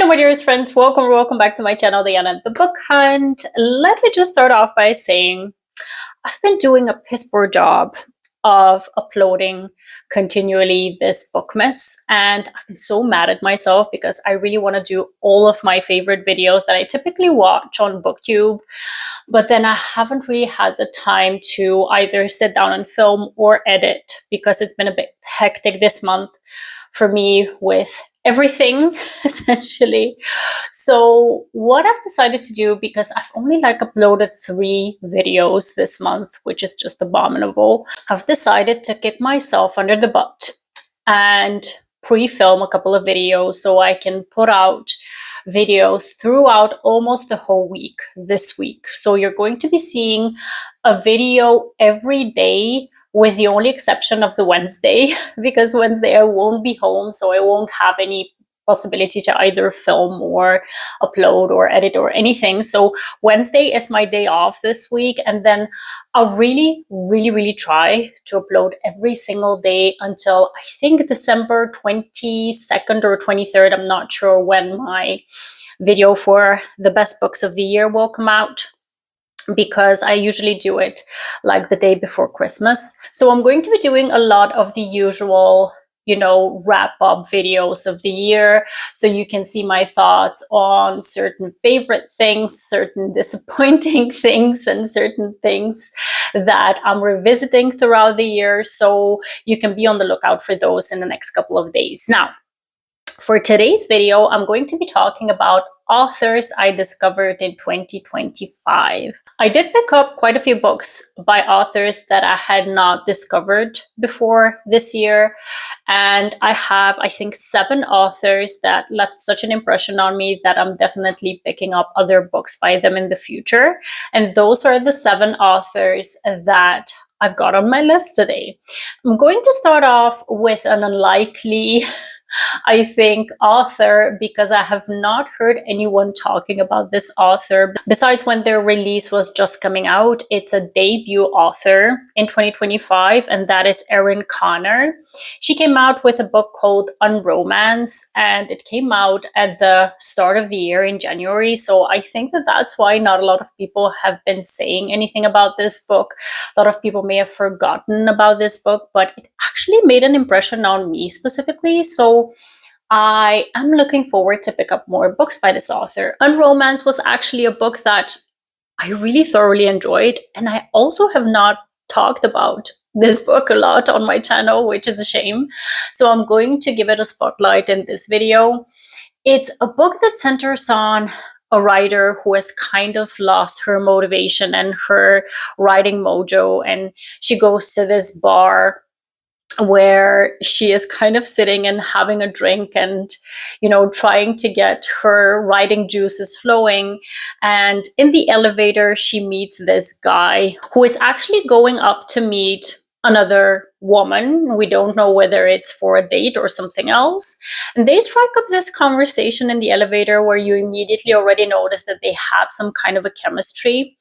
Hello my dearest friends, welcome back to my channel, Diana and the Book Hunt. Let me just start off by saying I've been doing a piss poor job of uploading continually this Bookmas, and I've been so mad at myself because I really want to do all of my favorite videos that I typically watch on BookTube, but then I haven't really had the time to either sit down and film or edit because it's been a bit hectic this month for me with everything essentially. So what I've decided to do, because I've only uploaded 3 videos this month, which is just abominable, I've decided to kick myself under the butt and pre-film a couple of videos so I can put out videos throughout almost the whole week this week. So you're going to be seeing a video every day, with the only exception of the Wednesday, because Wednesday I won't be home, so I won't have any possibility to either film or upload or edit or anything. So Wednesday is my day off this week, and then I'll really try to upload every single day until I think December 22nd or 23rd. I'm not sure when my video for the best books of the year will come out, because I usually do it like the day before Christmas. So I'm going to be doing a lot of the usual, wrap up videos of the year. So you can see my thoughts on certain favorite things, certain disappointing things, and certain things that I'm revisiting throughout the year. So you can be on the lookout for those in the next couple of days. Now, for today's video, I'm going to be talking about authors I discovered in 2025. I did pick up quite a few books by authors that I had not discovered before this year. And I have, I think, 7 authors that left such an impression on me that I'm definitely picking up other books by them in the future. And those are the 7 authors that I've got on my list today. I'm going to start off with an unlikely I think author, because I have not heard anyone talking about this author besides when their release was just coming out. It's a debut author in 2025, and that is Erin Connor. She came out with a book called Unromance, and it came out at the start of the year in January. So I think that that's why not a lot of people have been saying anything about this book. A lot of people may have forgotten about this book, but it actually made an impression on me specifically. So I am looking forward to pick up more books by this author. Unromance was actually a book that I really thoroughly enjoyed, and I also have not talked about this book a lot on my channel, which is a shame. So I'm going to give it a spotlight in this video. It's a book that centers on a writer who has kind of lost her motivation and her writing mojo, and she goes to this bar where she is kind of sitting and having a drink and, trying to get her writing juices flowing. And in the elevator, she meets this guy who is actually going up to meet another woman. We don't know whether it's for a date or something else. And they strike up this conversation in the elevator where you immediately already notice that they have some kind of a chemistry.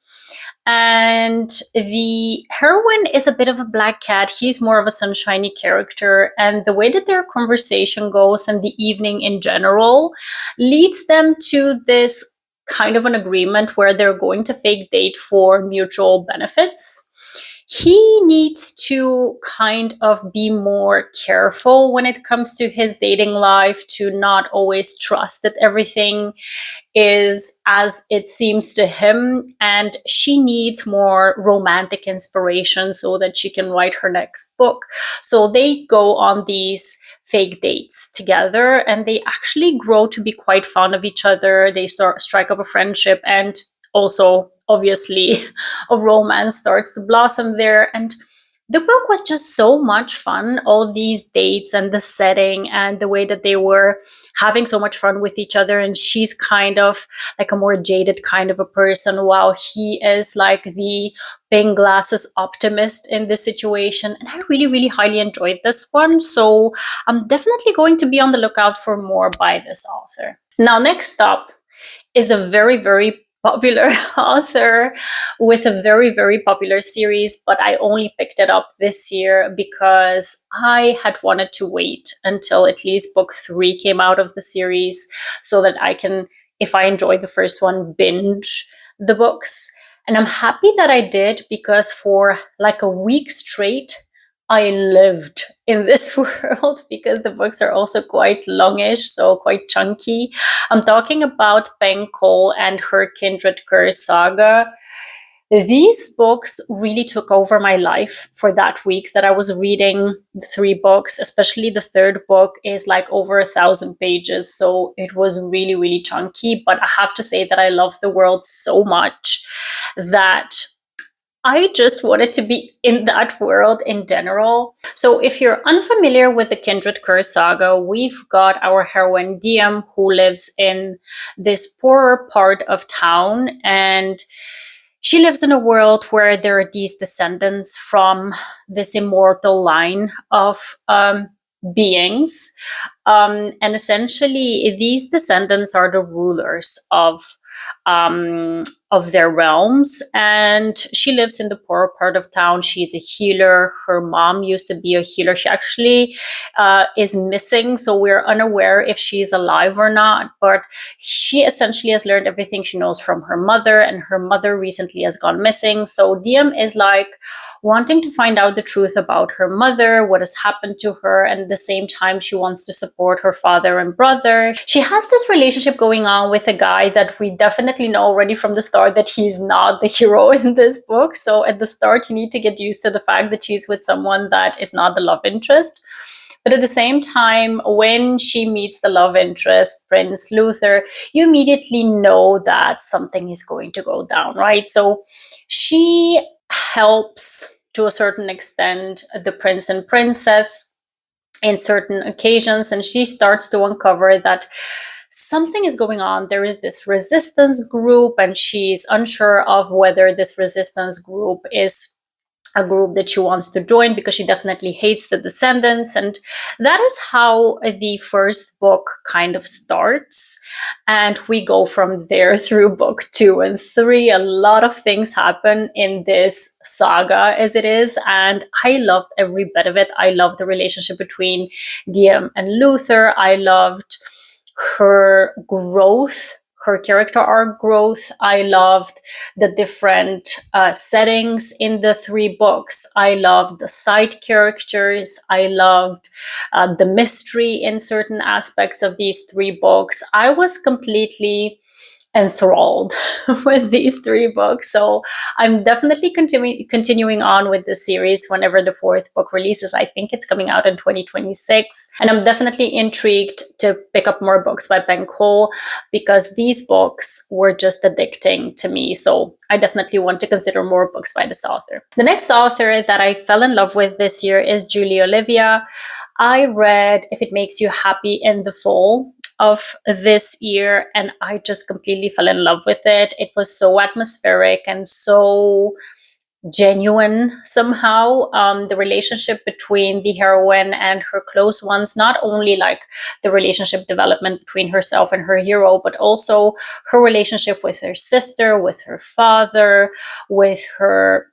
And the heroine is a bit of a black cat. He's more of a sunshiny character. And the way that their conversation goes and the evening in general leads them to this kind of an agreement where they're going to fake date for mutual benefits. He needs to kind of be more careful when it comes to his dating life, to not always trust that everything is as it seems to him, and she needs more romantic inspiration so that she can write her next book. So they go on these fake dates together, and they actually grow to be quite fond of each other. They strike up a friendship, and also obviously a romance starts to blossom there. And the book was just so much fun, all these dates and the setting and the way that they were having so much fun with each other. And she's kind of like a more jaded kind of a person, while he is like the pink glasses optimist in this situation. And I really highly enjoyed this one. So I'm definitely going to be on the lookout for more by this author. Now, next up is a very popular author with a very, very popular series, but I only picked it up this year because I had wanted to wait until at least book 3 came out of the series so that I can, if I enjoyed the first one, binge the books. And I'm happy that I did, because for like a week straight, I lived in this world, because the books are also quite longish, so quite chunky. I'm talking about Peng Cole and her Kindred Curse saga. These books really took over my life for that week that I was reading the 3 books. Especially the third book is like over 1,000 pages, so it was really, really chunky. But I have to say that I love the world so much that I just wanted to be in that world in general. So if you're unfamiliar with the Kindred Curse saga, we've got our heroine Diem, who lives in this poorer part of town, and she lives in a world where there are these descendants from this immortal line of beings. And essentially, these descendants are the rulers of their realms. And she lives in the poorer part of town. She's a healer. Her mom used to be a healer. She actually is missing, so we're unaware if she's alive or not. But she essentially has learned everything she knows from her mother, and her mother recently has gone missing. So Diem is like wanting to find out the truth about her mother, what has happened to her, and at the same time she wants to support her father and brother. She has this relationship going on with a guy that we definitely know already from the start that he's not the hero in this book. So at the start you need to get used to the fact that she's with someone that is not the love interest. But at the same time, when she meets the love interest, Prince Luther, you immediately know that something is going to go down, right? So she helps to a certain extent the prince and princess in certain occasions, and she starts to uncover that something is going on. There is this resistance group, and she's unsure of whether this resistance group is a group that she wants to join, because she definitely hates the descendants. And that is how the first book kind of starts. And we go from there through book 2 and 3. A lot of things happen in this saga as it is, and I loved every bit of it. I loved the relationship between Diem and Luther. I loved her growth, her character arc growth. I loved the different settings in the 3 books. I loved the side characters. I loved the mystery in certain aspects of these 3 books. I was completely enthralled with these 3 books. So I'm definitely continuing on with the series whenever the 4th book releases. I think it's coming out in 2026. And I'm definitely intrigued to pick up more books by Peng Cole, because these books were just addicting to me. So I definitely want to consider more books by this author. The next author that I fell in love with this year is Julie Olivia. I read If It Makes You Happy in the fall of this year, and I just completely fell in love with it. It was so atmospheric and so genuine somehow. The relationship between the heroine and her close ones, not only like the relationship development between herself and her hero, but also her relationship with her sister, with her father, with her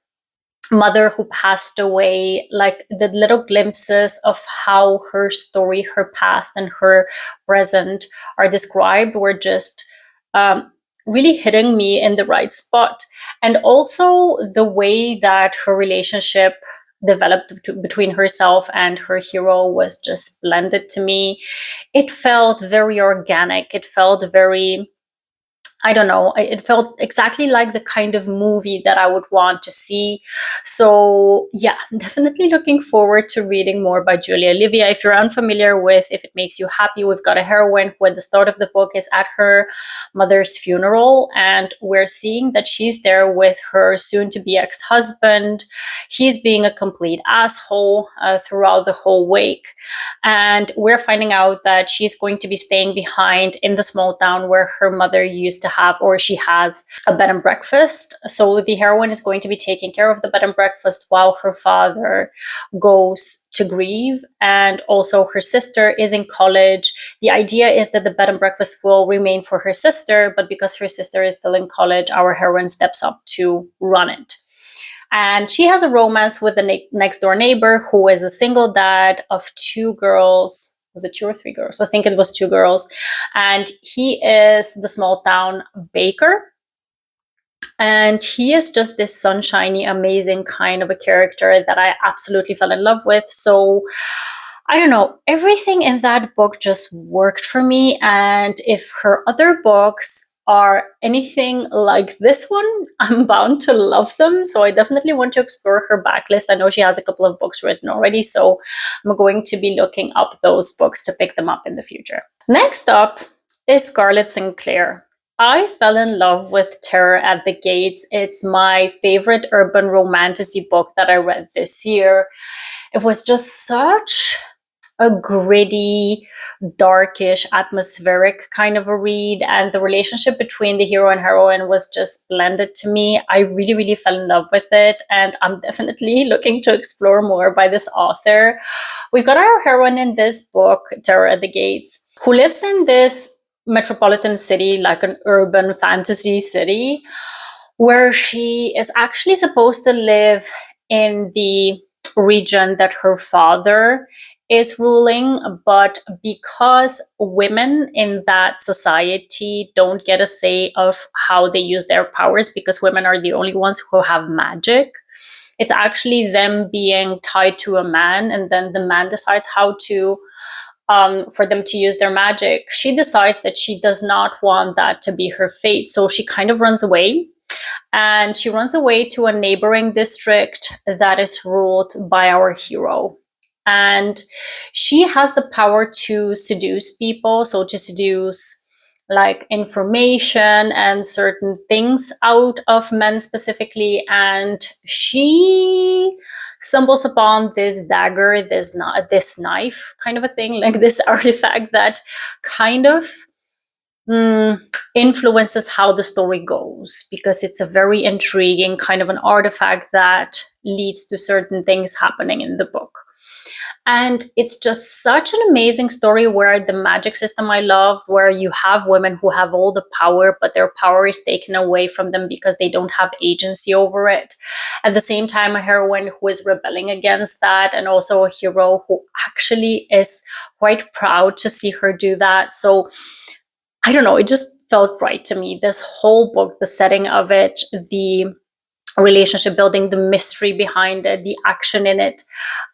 mother who passed away. Like the little glimpses of how her story, her past and her present are described, were just really hitting me in the right spot. And also the way that her relationship developed between herself and her hero was just splendid to me. It felt very organic. It felt very, I don't know, it felt exactly like the kind of movie that I would want to see. So yeah, definitely looking forward to reading more by Julia Olivia. If you're unfamiliar with If It Makes You Happy, we've got a heroine who at the start of the book is at her mother's funeral, and we're seeing that she's there with her soon-to-be ex-husband. He's being a complete asshole throughout the whole wake. And we're finding out that she's going to be staying behind in the small town where her mother used to have, or she has, a bed and breakfast. So the heroine is going to be taking care of the bed and breakfast while her father goes to grieve, and also her sister is in college. The idea is that the bed and breakfast will remain for her sister, but because her sister is still in college, our heroine steps up to run it. And she has a romance with the next door neighbor, who is a single dad of two girls. Was it two or three girls? I think it was two girls. And he is the small town baker. And he is just this sunshiny, amazing kind of a character that I absolutely fell in love with. So I don't know, everything in that book just worked for me. And if her other books are anything like this one, I'm bound to love them. So I definitely want to explore her backlist. I know she has a couple of books written already, so I'm going to be looking up those books to pick them up in the future. Next up is Scarlett Sinclair. I fell in love with Terror at the Gates. It's my favorite urban romantasy book that I read this year. It was just such a gritty, darkish, atmospheric kind of a read, and the relationship between the hero and heroine was just blended to me. I really, really fell in love with it, and I'm definitely looking to explore more by this author. We've got our heroine in this book, Terror at the Gates, who lives in this metropolitan city, like an urban fantasy city, where she is actually supposed to live in the region that her father is ruling, but because women in that society don't get a say of how they use their powers, because women are the only ones who have magic, it's actually them being tied to a man, and then the man decides how to for them to use their magic. She decides that she does not want that to be her fate, so she kind of runs away. And she runs away to a neighboring district that is ruled by our hero. And she has the power to seduce people, so to seduce like information and certain things out of men specifically. And she stumbles upon this dagger, this knife kind of a thing, like this artifact that kind of influences how the story goes, because it's a very intriguing kind of an artifact that leads to certain things happening in the book. And it's just such an amazing story where the magic system I love, where you have women who have all the power, but their power is taken away from them because they don't have agency over it. At the same time, a heroine who is rebelling against that, and also a hero who actually is quite proud to see her do that. So I don't know, it just felt right to me. This whole book, the setting of it, the relationship building, the mystery behind it, the action in it,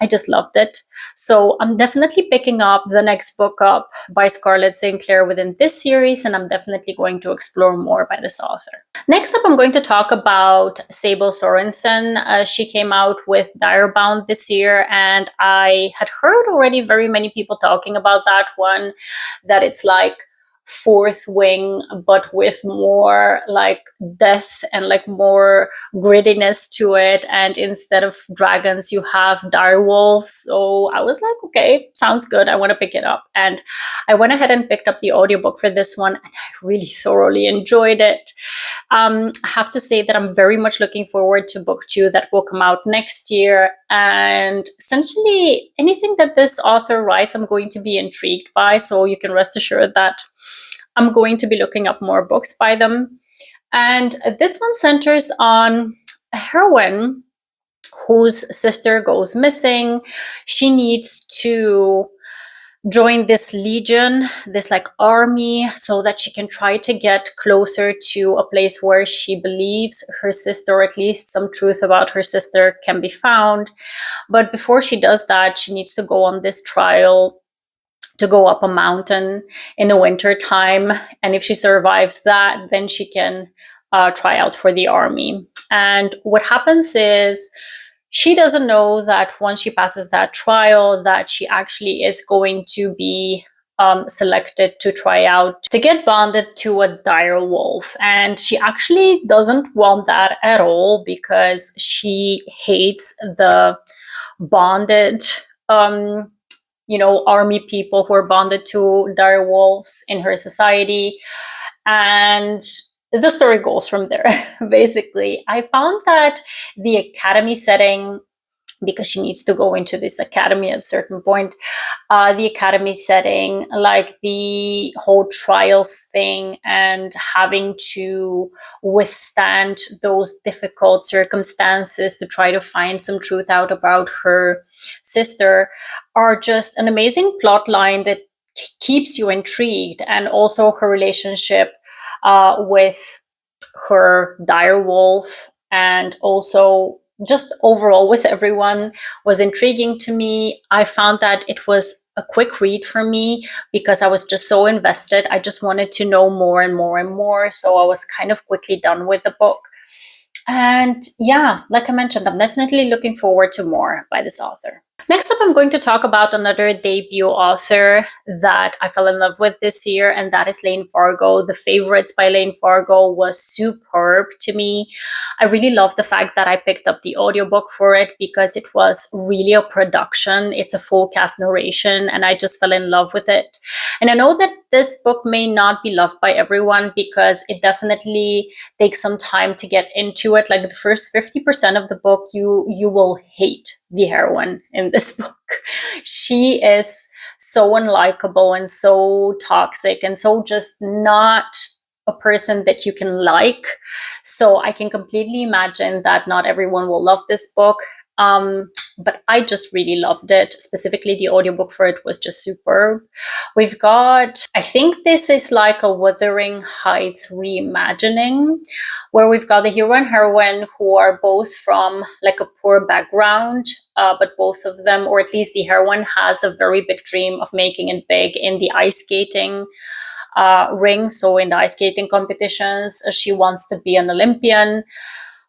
I just loved it. So I'm definitely picking up the next book up by Scarlett Sinclair within this series, and I'm definitely going to explore more by this author. Next up, I'm going to talk about Sable Sorensen. She came out with Direbound this year, and I had heard already very many people talking about that one, that it's like Fourth Wing, but with more like death and like more grittiness to it. And instead of dragons, you have dire wolves. So I was like, okay, sounds good. I want to pick it up. And I went ahead and picked up the audiobook for this one, and I really thoroughly enjoyed it. I have to say that I'm very much looking forward to book 2 that will come out next year. And essentially anything that this author writes, I'm going to be intrigued by. So you can rest assured that I'm going to be looking up more books by them. And this one centers on a heroine whose sister goes missing. She needs to join this legion, this like army, so that she can try to get closer to a place where she believes her sister, or at least some truth about her sister, can be found. But before she does that, she needs to go on this trial to go up a mountain in the winter time. And if she survives that, then she can try out for the army. And what happens is, she doesn't know that once she passes that trial, that she actually is going to be selected to try out to get bonded to a dire wolf. And she actually doesn't want that at all, because she hates the bonded army people who are bonded to dire wolves in her society. And the story goes from there. Basically, I found that the academy setting because she needs to go into this academy at a certain point. The academy setting, like the whole trials thing, and having to withstand those difficult circumstances to try to find some truth out about her sister, are just an amazing plot line that keeps you intrigued. And also her relationship with her dire wolf, and also just overall with everyone, was intriguing to me. I found that it was a quick read for me because I was just so invested. I just wanted to know more and more and more. So I was kind of quickly done with the book. And yeah, like I mentioned, I'm definitely looking forward to more by this author. Next up, I'm going to talk about another debut author that I fell in love with this year, and that is Lane Fargo. The Favorites by Lane Fargo was superb to me. I really love the fact that I picked up the audiobook for it because it was really a production. It's a full cast narration, and I just fell in love with it. And I know that this book may not be loved by everyone because it definitely takes some time to get into it. Like the first 50% of the book, you will hate the heroine in this book. She is so unlikable and so toxic and so just not a person that you can like. So I can completely imagine that not everyone will love this book. But I just really loved it. Specifically, the audiobook for it was just superb. We've got, I think this is like a Wuthering Heights reimagining, where we've got the hero and heroine who are both from like a poor background, but both of them, or at least the heroine, has a very big dream of making it big in the ice skating ring. So in the ice skating competitions, she wants to be an Olympian,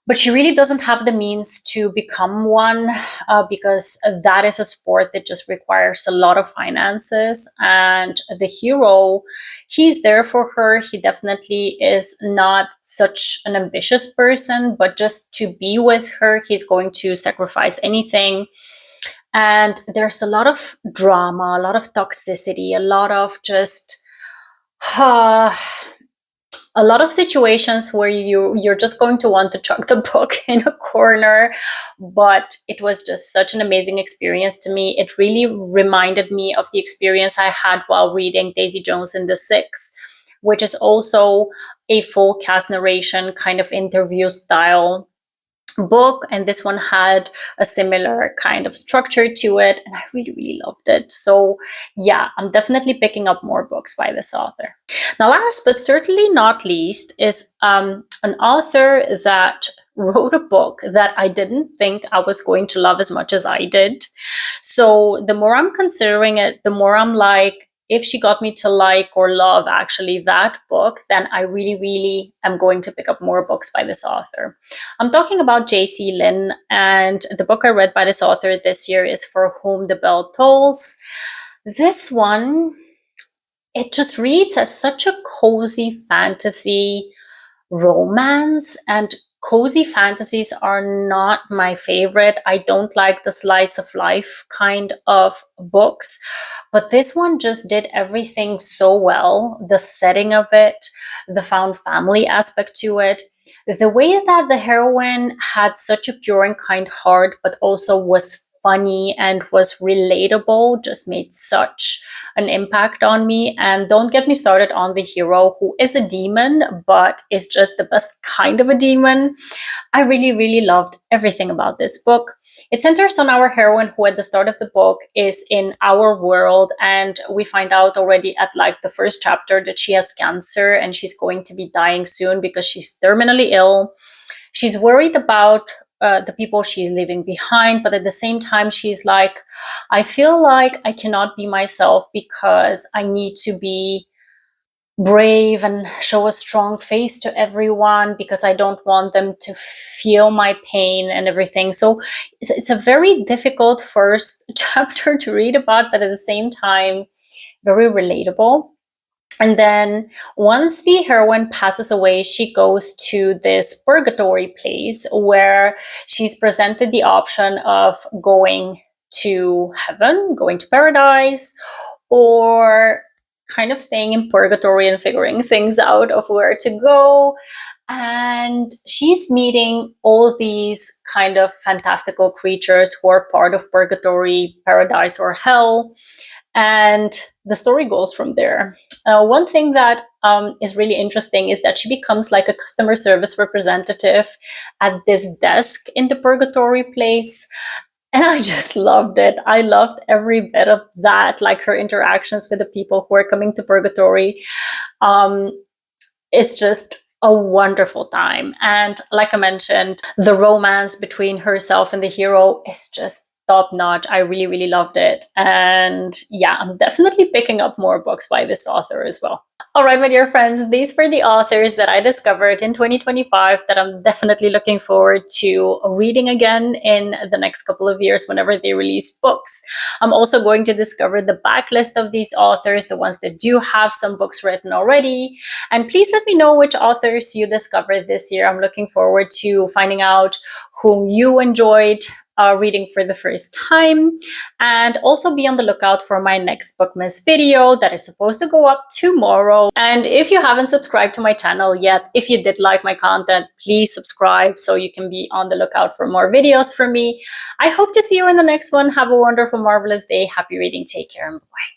but she really doesn't have the means to become one because that is a sport that just requires a lot of finances. And the hero, he's there for her. He definitely is not such an ambitious person, but just to be with her, he's going to sacrifice anything. And there's a lot of drama, a lot of toxicity, a lot of just a lot of situations where you're just going to want to chuck the book in a corner. But it was just such an amazing experience to me. It really reminded me of the experience I had while reading Daisy Jones and the Six, which is also a full cast narration kind of interview style book, and this one had a similar kind of structure to it, and I really loved it. So yeah, I'm definitely picking up more books by this author. Now, last but certainly not least is an author that wrote a book that I didn't think I was going to love as much as I did. So the more I'm considering it, the more I'm like, if she got me to like or love actually that book, then I really am going to pick up more books by this author. I'm talking about J.C. Lin, and the book I read by this author this year is For Whom the Bell Tolls. This one, it just reads as such a cozy fantasy romance, and cozy fantasies are not my favorite. I don't like the slice of life kind of books, but this one just did everything so well. The setting of it, the found family aspect to it, the way that the heroine had such a pure and kind heart, but also was funny and was relatable, just made such an impact on me. And don't get me started on the hero, who is a demon, but is just the best kind of a demon. I really loved everything about this book. It centers on our heroine, who at the start of the book is in our world, and we find out already at like the first chapter that she has cancer and she's going to be dying soon because she's terminally ill. She's worried about the people she's leaving behind, but at the same time, she's like, I feel like I cannot be myself because I need to be brave and show a strong face to everyone because I don't want them to feel my pain and everything. So it's a very difficult first chapter to read about, but at the same time, very relatable. And then once the heroine passes away, she goes to this purgatory place where she's presented the option of going to heaven, going to paradise, or kind of staying in purgatory and figuring things out of where to go. And she's meeting all these kind of fantastical creatures who are part of purgatory, paradise, or hell. And the story goes from there. One thing that is really interesting is that she becomes like a customer service representative at this desk in the purgatory place. And I just loved it. I loved every bit of that, like her interactions with the people who are coming to purgatory. Um, it's just a wonderful time. And like I mentioned, the romance between herself and the hero is just top notch. I really, really loved it. And yeah, I'm definitely picking up more books by this author as well. All right, my dear friends, these were the authors that I discovered in 2025 that I'm definitely looking forward to reading again in the next couple of years whenever they release books. I'm also going to discover the backlist of these authors, the ones that do have some books written already. And please let me know which authors you discovered this year. I'm looking forward to finding out whom you enjoyed reading for the first time. And also be on the lookout for my next Bookmas video that is supposed to go up tomorrow. And if you haven't subscribed to my channel yet, if you did like my content, please subscribe so you can be on the lookout for more videos from me. I hope to see you in the next one. Have a wonderful, marvelous day. Happy reading. Take care and bye.